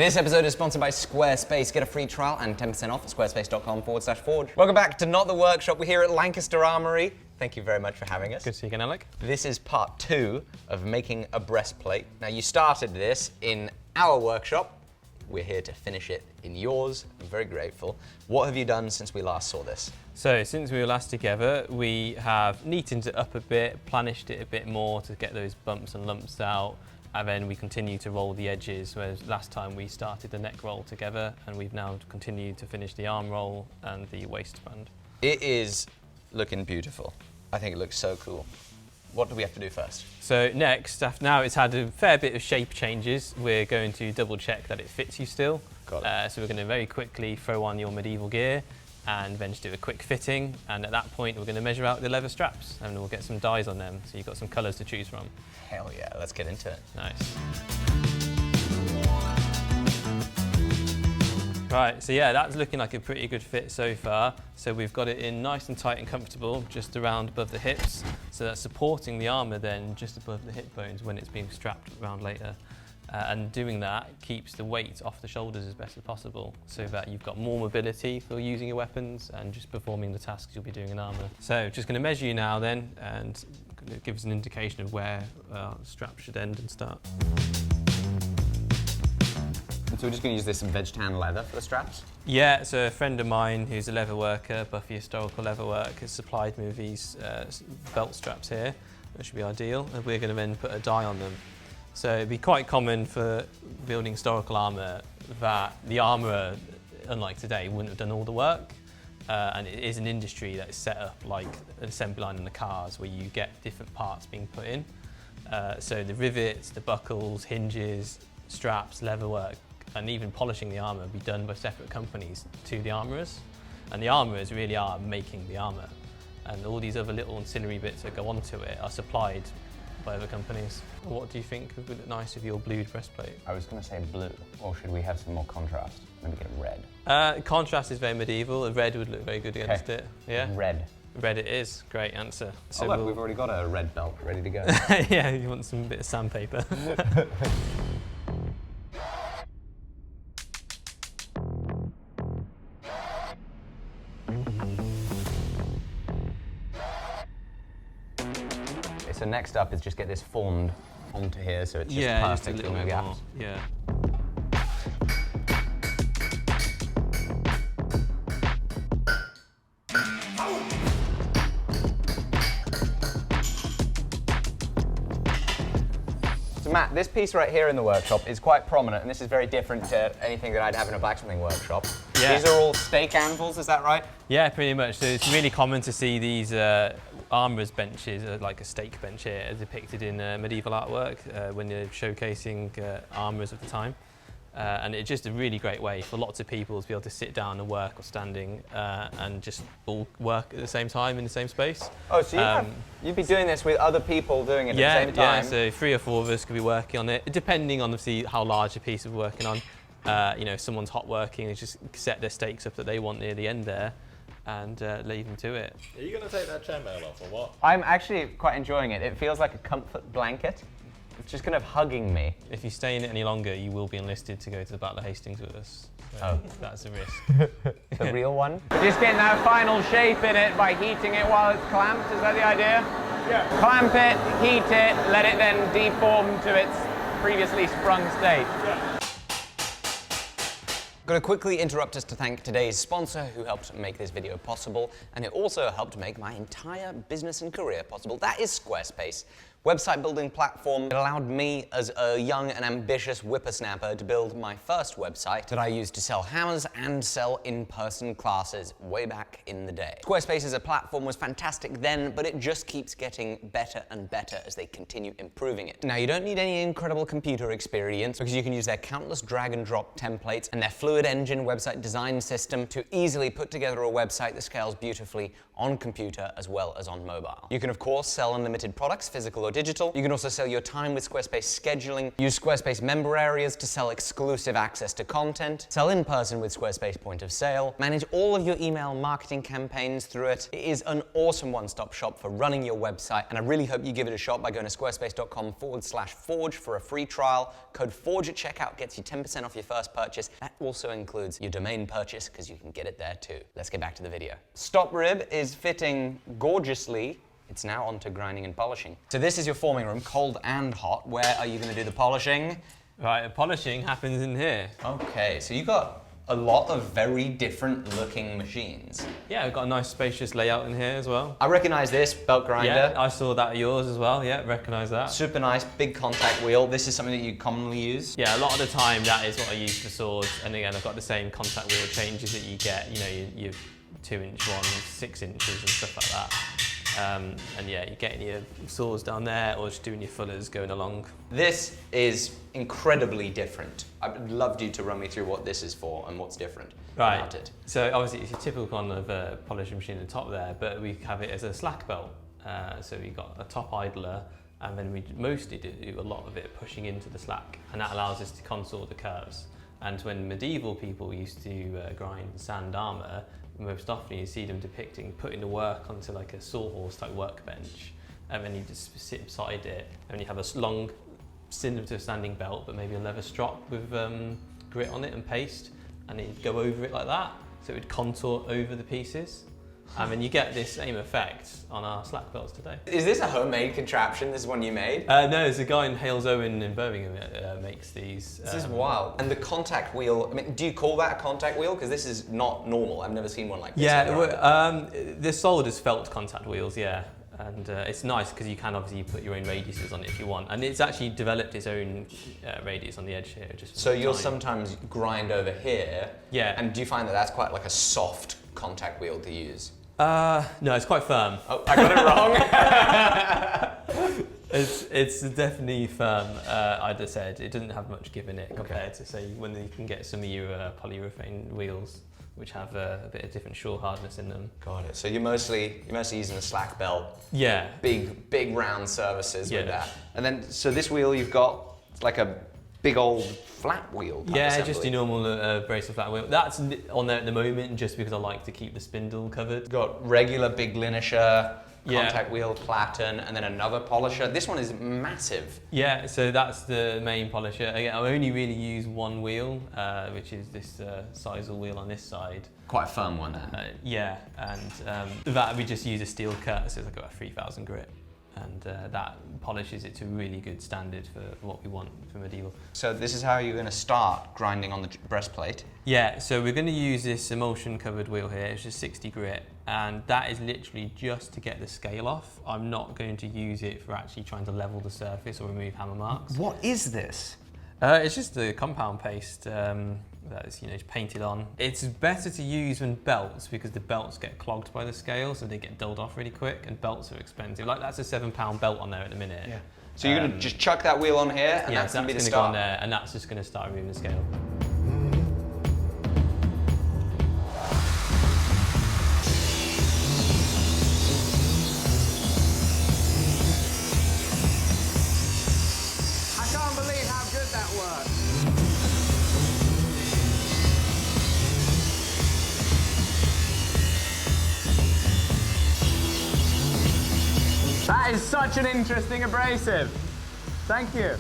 This episode is sponsored by Squarespace. Get a free trial and 10% off at squarespace.com/forge. Welcome back to Not the Workshop. We're here at Lancaster Armoury. Thank you very much for having us. Good to see you again, Alec. This is part 2 of making a breastplate. Now, you started this in our workshop. We're here to finish it in yours. I'm very grateful. What have you done since we last saw this? So, since we were last together, we have neatened it up a bit, planished it a bit more to get those bumps and lumps out, and then we continue to roll the edges, whereas last time we started the neck roll together, and we've now continued to finish the arm roll and the waistband. It is looking beautiful. I think it looks so cool. What do we have to do first? So next, after now it's had a fair bit of shape changes, we're going to double check that it fits you still. Got it. So we're going to very quickly throw on your medieval gear and then just do a quick fitting, and at that point we're going to measure out the leather straps and we'll get some dyes on them, so you've got some colours to choose from. Hell yeah, let's get into it. Nice. Right, so yeah, that's looking like a pretty good fit so far. So we've got it in nice and tight and comfortable, just around above the hips. So that's supporting the armour then just above the hip bones when it's being strapped around later. And doing that keeps the weight off the shoulders as best as possible, so that you've got more mobility for using your weapons and just performing the tasks you'll be doing in armour. So just going to measure you now then, and give us an indication of where straps should end and start. So we're just going to use this veg tan leather for the straps? Yeah, so a friend of mine who's a leather worker, Buffy Historical Leatherwork, has supplied me with these belt straps here. That should be ideal, and we're going to then put a dye on them. So it'd be quite common for building historical armour that the armourer, unlike today, wouldn't have done all the work. And it is an industry that is set up like an assembly line in the cars, where you get different parts being put in. So the rivets, the buckles, hinges, straps, leatherwork, and even polishing the armour be done by separate companies to the armourers. And the armourers really are making the armour. And all these other little ancillary bits that go onto it are supplied by other companies. What do you think would look nice with your blued breastplate? I was going to say blue, or should we have some more contrast? Maybe get red. Contrast is very medieval. A red would look very good against it. Yeah. Red. Red it is. Great answer. So look, we've already got a red belt ready to go. Yeah, you want some bit of sandpaper. So next up is just get this formed onto here, so it's just just perfect, a little no bit gaps. more. Yeah. So Matt, this piece right here in the workshop is quite prominent, and this is very different to anything that I'd have in a blacksmithing workshop. Yeah. These are all stake anvils, is that right? Yeah, pretty much. So it's really common to see these armourers' benches, like a stake bench here, depicted in medieval artwork when they're showcasing armourers of the time. And it's just a really great way for lots of people to be able to sit down and work or standing and just all work at the same time in the same space. Oh, so you'd be doing this with other people doing it at the same time? Yeah, so 3 or 4 of us could be working on it, depending on obviously how large a piece we're working on. You know, if someone's hot working, they just set their stakes up that they want near the end there and leave them to it. Are you going to take that chainmail off or what? I'm actually quite enjoying it. It feels like a comfort blanket. It's just kind of hugging me. If you stay in it any longer, you will be enlisted to go to the Battle of Hastings with us. So Oh. that's a risk. The real one? Just getting that final shape in it by heating it while it's clamped, is that the idea? Yeah. Clamp it, heat it, let it then deform to its previously sprung state. Yeah. Going to quickly interrupt us to thank today's sponsor who helped make this video possible, and it also helped make my entire business and career possible. That is Squarespace. Website building platform that allowed me as a young and ambitious whippersnapper to build my first website that I used to sell hammers and sell in-person classes way back in the day. Squarespace as a platform was fantastic then, but it just keeps getting better and better as they continue improving it. Now, you don't need any incredible computer experience because you can use their countless drag and drop templates and their Fluid Engine website design system to easily put together a website that scales beautifully on computer as well as on mobile. You can of course sell unlimited products, physical or or digital. You can also sell your time with Squarespace scheduling, use Squarespace member areas to sell exclusive access to content, sell in person with Squarespace point of sale, manage all of your email marketing campaigns through it. It is an awesome one-stop shop for running your website, and I really hope you give it a shot by going to squarespace.com/forge for a free trial. Code FORGE at checkout gets you 10% off your first purchase. That also includes your domain purchase because you can get it there too. Let's get back to the video. Stop rib is fitting gorgeously. It's now on to grinding and polishing. So this is your forming room, cold and hot. Where are you going to do the polishing? Right, the polishing happens in here. Okay, so you got a lot of very different looking machines. Yeah, we've got a nice spacious layout in here as well. I recognize this belt grinder. Yeah, I saw that at yours as well. Yeah, recognize that. Super nice, big contact wheel. This is something that you commonly use. Yeah, a lot of the time that is what I use for saws. And again, I've got the same contact wheel changes that you get. You know, your 2-inch ones, 6 inches and stuff like that. And yeah, you're getting your saws down there or just doing your fullers going along. This is incredibly different. I'd love you to run me through what this is for and what's different about it. So obviously it's a typical one of a polishing machine at the top there, but we have it as a slack belt. So we've got a top idler, and then we mostly do a lot of it pushing into the slack, and that allows us to consort the curves. And when medieval people used to grind sand armour, most often you see them depicting putting the work onto like a sawhorse type workbench, and then you just sit beside it, and you have a long, similar to a standing belt, but maybe a leather strop with grit on it and paste, and you'd go over it like that, so it would contour over the pieces. And then you get this same effect on our slack belts today. Is this a homemade contraption? This is one you made? No, there's a guy in Hales Owen in Birmingham that makes these. This is wild. And the contact wheel, I mean, do you call that a contact wheel? Because this is not normal. I've never seen one like this. Yeah, they're sold as felt contact wheels, yeah. And it's nice because you can obviously put your own radiuses on it if you want. And it's actually developed its own radius on the edge here. So you'll sometimes grind over here. Yeah. And do you find that that's quite like a soft contact wheel to use? No, it's quite firm. Oh, I got it wrong. It's definitely firm, I'd have said. It doesn't have much give in it compared to, say, when you can get some of your polyurethane wheels, which have a bit of different shore hardness in them. Got it. So you're mostly using a slack belt. Yeah. Big round surfaces with that. And then, so this wheel you've got, it's like a big old flat wheel. Yeah, assembly. just your normal abrasive flat wheel. That's on there at the moment just because I like to keep the spindle covered. Got regular big linisher, contact wheel platen, and then another polisher. This one is massive. Yeah, so that's the main polisher. Again, I only really use one wheel, which is this sisal wheel on this side. Quite a firm one. Yeah, and that we just use a steel cut, so it's like about 3000 grit. And that polishes it to a really good standard for what we want for medieval. So this is how you're going to start grinding on the breastplate? Yeah, so we're going to use this emulsion covered wheel here, it's just 60 grit, and that is literally just to get the scale off. I'm not going to use it for actually trying to level the surface or remove hammer marks. What is this? It's just the compound paste that's painted on. It's better to use than belts because the belts get clogged by the scale, so they get dulled off really quick, and belts are expensive. Like that's a £7 belt on there at the minute. Yeah. So you're going to just chuck that wheel on here, and that's going to be the start. Go on there, and that's just going to start removing the scale. I can't believe how good that works. That is such an interesting abrasive. Thank you.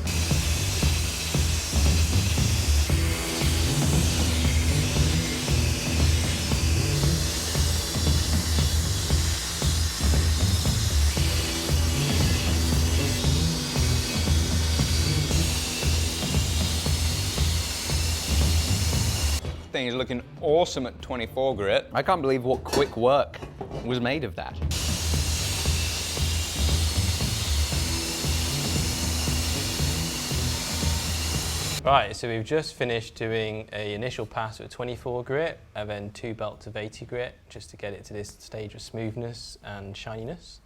Thing is looking awesome at 24 grit. I can't believe what quick work was made of that. Right, so we've just finished doing an initial pass with 24 grit and then 2 belts of 80 grit just to get it to this stage of smoothness and shininess.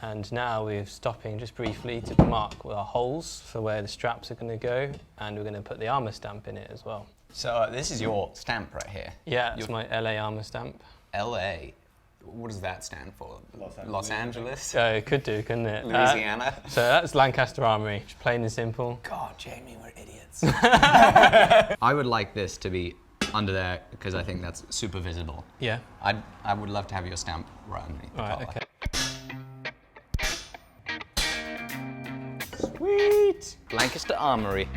And now we're stopping just briefly to mark our holes for where the straps are going to go, and we're going to put the armour stamp in it as well. So this is your stamp right here. Yeah, it's my LA armour stamp. LA. what does that stand for? Los Los Angeles? So it could do, couldn't it? Louisiana? So that's Lancaster Armoury, just plain and simple. God, Jamie, we're idiots. I would like this to be under there because I think that's super visible. Yeah. I would love to have your stamp right underneath the collar. Okay. Sweet! Lancaster Armoury.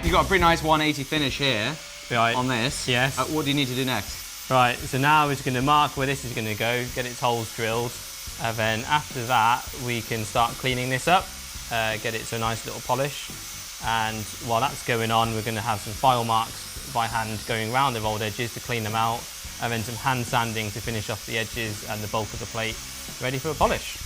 You got a pretty nice 180 finish here on this. Yes. What do you need to do next? Right, so now we're just going to mark where this is going to go, get its holes drilled, and then after that we can start cleaning this up, get it to a nice little polish, and while that's going on we're going to have some file marks by hand going around the rolled edges to clean them out, and then some hand sanding to finish off the edges and the bulk of the plate, ready for a polish.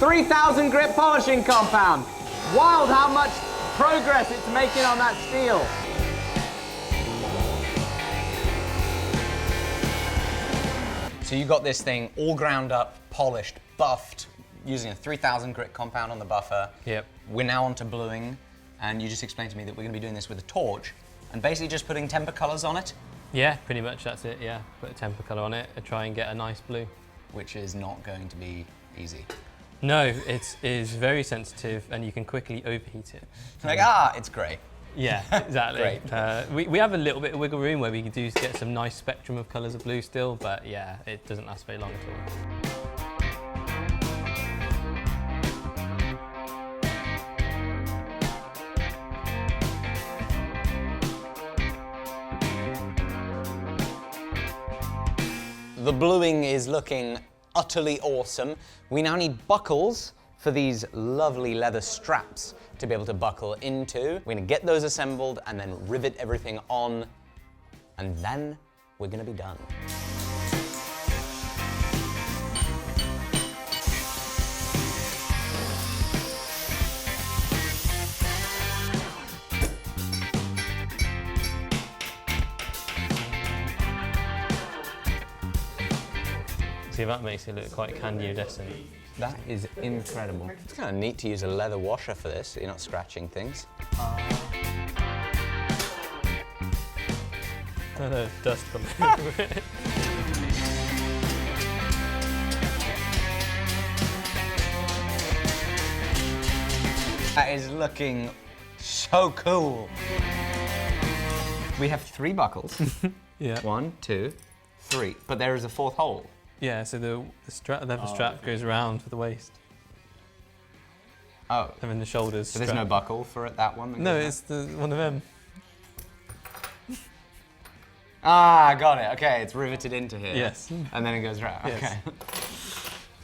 $3,000 grit polishing compound. Wild how much progress it's making on that steel. So you got this thing all ground up, polished, buffed, using a 3,000 grit compound on the buffer. Yep. We're now on to bluing, and you just explained to me that we're going to be doing this with a torch, and basically just putting temper colors on it. Yeah, pretty much that's it, yeah. Put a temper colour on it and try and get a nice blue. Which is not going to be easy. No, it is very sensitive and you can quickly overheat it. Like, it's grey. Yeah, exactly. Great. We have a little bit of wiggle room where we can get some nice spectrum of colours of blue still, but yeah, it doesn't last very long at all. The bluing is looking utterly awesome. We now need buckles for these lovely leather straps to be able to buckle into. We're gonna get those assembled and then rivet everything on, and then we're gonna be done. See, that makes it look quite candy-iridescent. That is incredible. It's kind of neat to use a leather washer for this, so you're not scratching things. No, dust coming over it. That is looking so cool. We have 3 buckles. Yeah. 1, 2, 3. But there is a 4th hole. Yeah, so the leather strap goes around for the waist. Oh. And then the shoulders. So there's no buckle for it, that one? No, it's one of them. Got it. Okay, it's riveted into here. Yes. And then it goes around. Yes. Okay.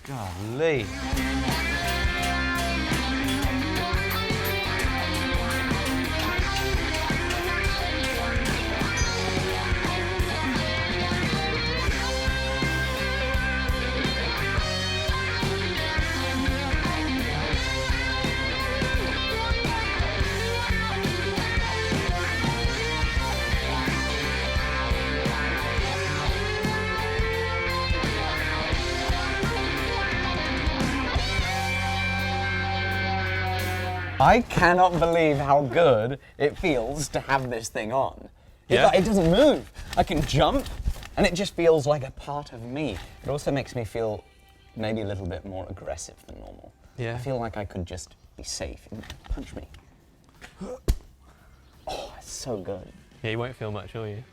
Golly. I cannot believe how good it feels to have this thing on. Yeah. It doesn't move. I can jump, and it just feels like a part of me. It also makes me feel maybe a little bit more aggressive than normal. Yeah. I feel like I could just be safe and punch me. Oh, it's so good. Yeah, you won't feel much, will you?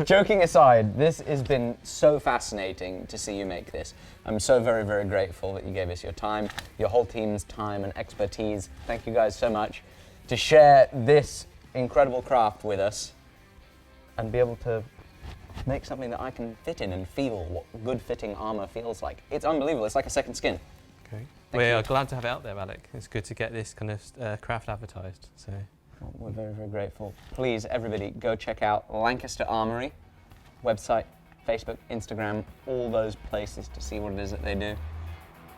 Joking aside, this has been so fascinating to see you make this. I'm so very, very grateful that you gave us your time, your whole team's time and expertise. Thank you guys so much to share this incredible craft with us and be able to make something that I can fit in and feel what good fitting armor feels like. It's unbelievable. It's like a second skin. Okay. We are glad to have it out there, Alec. It's good to get this kind of craft advertised. So. Well, we're very, very grateful. Please, everybody, go check out Lancaster Armoury website, Facebook, Instagram, all those places to see what it is that they do.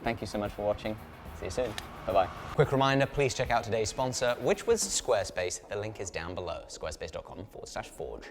Thank you so much for watching. See you soon. Bye-bye. Quick reminder, please check out today's sponsor, which was Squarespace. The link is down below, squarespace.com/forge.